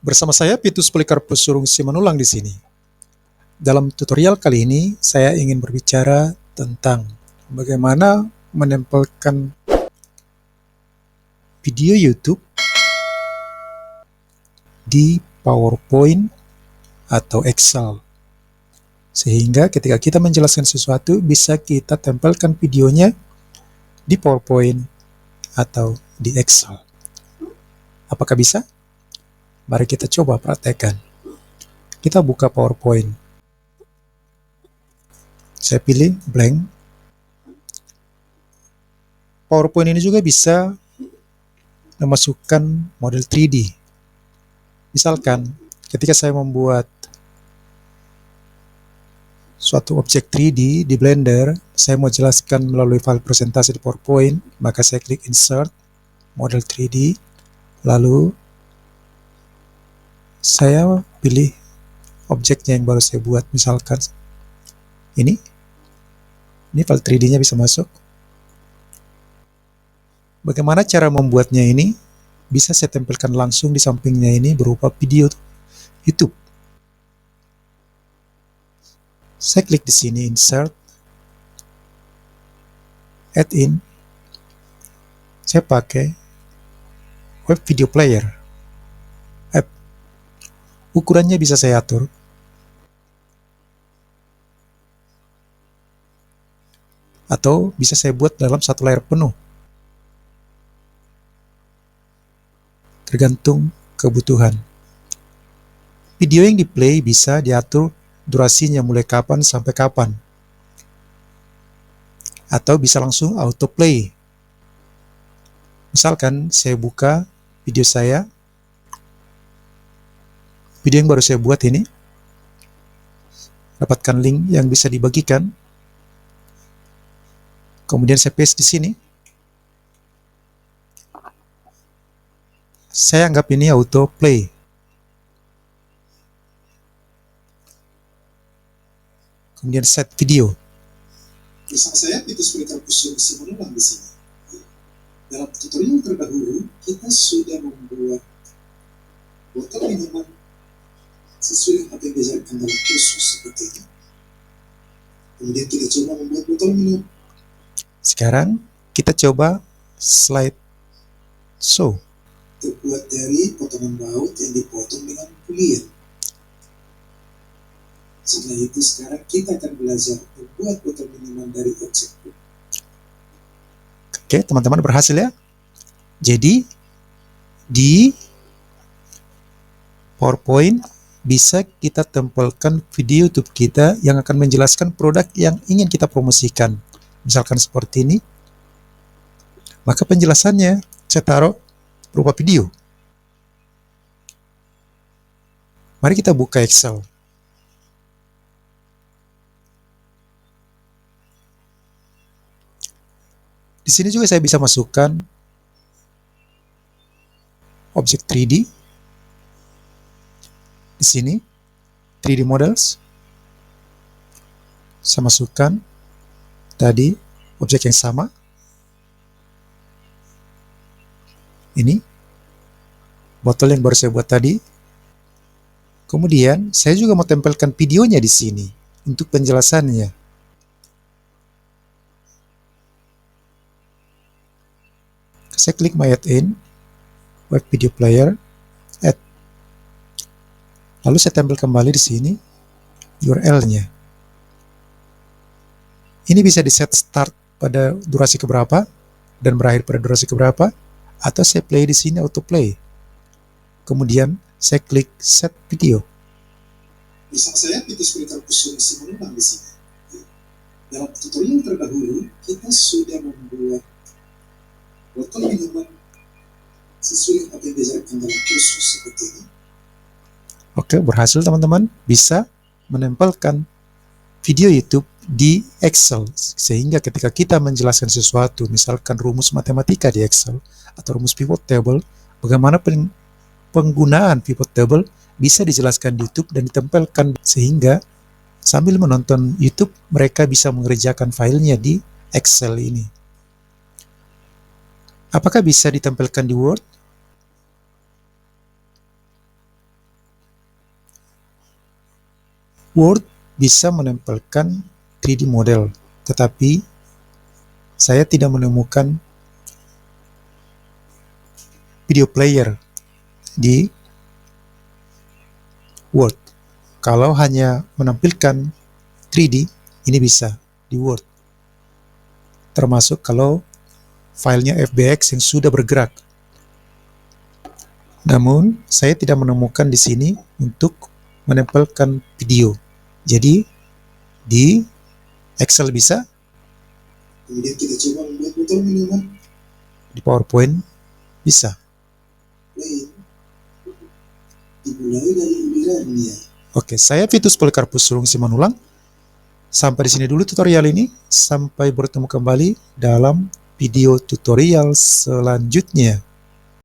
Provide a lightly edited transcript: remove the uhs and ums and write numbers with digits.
Bersama saya Pitus Polikarpus Surung Simanulang di sini. Dalam tutorial kali ini, saya ingin berbicara tentang bagaimana menempelkan video YouTube di PowerPoint atau Excel. Sehingga ketika kita menjelaskan sesuatu, bisa kita tempelkan videonya di PowerPoint atau di Excel. Apakah bisa? Mari kita coba praktekkan. Kita buka PowerPoint. Saya pilih blank. PowerPoint ini juga bisa memasukkan model 3D. Misalkan, ketika saya membuat suatu objek 3D di Blender, saya mau jelaskan melalui file presentasi di PowerPoint, maka saya klik Insert, Model 3D, lalu saya pilih objeknya yang baru saya buat, misalkan ini file 3D-nya bisa masuk. Bagaimana cara membuatnya ini? Bisa saya tempelkan langsung di sampingnya ini berupa video YouTube. Saya klik di sini Insert, Add in. Saya pakai Web Video Player. Ukurannya bisa saya atur. Atau bisa saya buat dalam satu layar penuh. Tergantung kebutuhan. Video yang di-play bisa diatur durasinya mulai kapan sampai kapan. Atau bisa langsung autoplay. Misalkan saya buka video saya, video yang baru saya buat ini, dapatkan link yang bisa dibagikan. Kemudian saya paste di sini. Saya anggap ini auto play. Kemudian set video. Bersama saya Pitus Polikarpus Surung Simanulang di sini. Dalam tutorial terdahulu, kita sudah membuat botol minuman sesuai dengan apa yang diajarkan dalam kursus seperti ini. Kemudian kita coba membuat botol minum. Sekarang kita coba slide show. Terbuat dari potongan baut yang dipotong dengan kuliah. Setelah itu sekarang kita akan belajar membuat botol minuman dari objek. Oke, teman-teman berhasil ya. Jadi di PowerPoint bisa kita tempelkan video YouTube kita yang akan menjelaskan produk yang ingin kita promosikan. Misalkan seperti ini. Maka penjelasannya saya taruh berupa video. Mari kita buka Excel. Di sini juga saya bisa masukkan objek 3D. Di sini 3D models. Saya masukkan tadi objek yang sama. Ini botol yang baru saya buat tadi. Kemudian saya juga mau tempelkan videonya di sini untuk penjelasannya. Saya klik My Add-in, Web Video Player, Add. Lalu saya tempel kembali di sini URL-nya. Ini bisa di-set start pada durasi keberapa dan berakhir pada durasi keberapa, atau saya play di sini autoplay. Kemudian saya klik Set Video. Bersama saya Pitus Polikarpus Surung Simanulang di sini. Dalam tutorial terdahulu, kita sudah membuat botol minuman sesuai dengan apa yang diajarkan dalam kursus seperti ini. Oke, berhasil teman-teman. Bisa menempelkan video YouTube di Excel. Sehingga ketika kita menjelaskan sesuatu, misalkan rumus matematika di Excel, atau rumus pivot table, bagaimana penggunaan pivot table bisa dijelaskan di YouTube dan ditempelkan. Sehingga sambil menonton YouTube, mereka bisa mengerjakan filenya di Excel ini. Apakah bisa ditempelkan di Word? Word bisa menempelkan 3D model, tetapi saya tidak menemukan video player di Word. Kalau hanya menampilkan 3D, ini bisa di Word. Termasuk kalau filenya FBX yang sudah bergerak. Namun, saya tidak menemukan di sini untuk menempelkan video. Jadi, di Excel bisa, Kemudian kita coba membuat botol minuman di PowerPoint bisa. lain. Dimulai dari ulirannya. Oke, saya Vitus Polikarpus Sulung Simanulang. Sampai di sini dulu tutorial ini. Sampai bertemu kembali dalam video tutorial selanjutnya.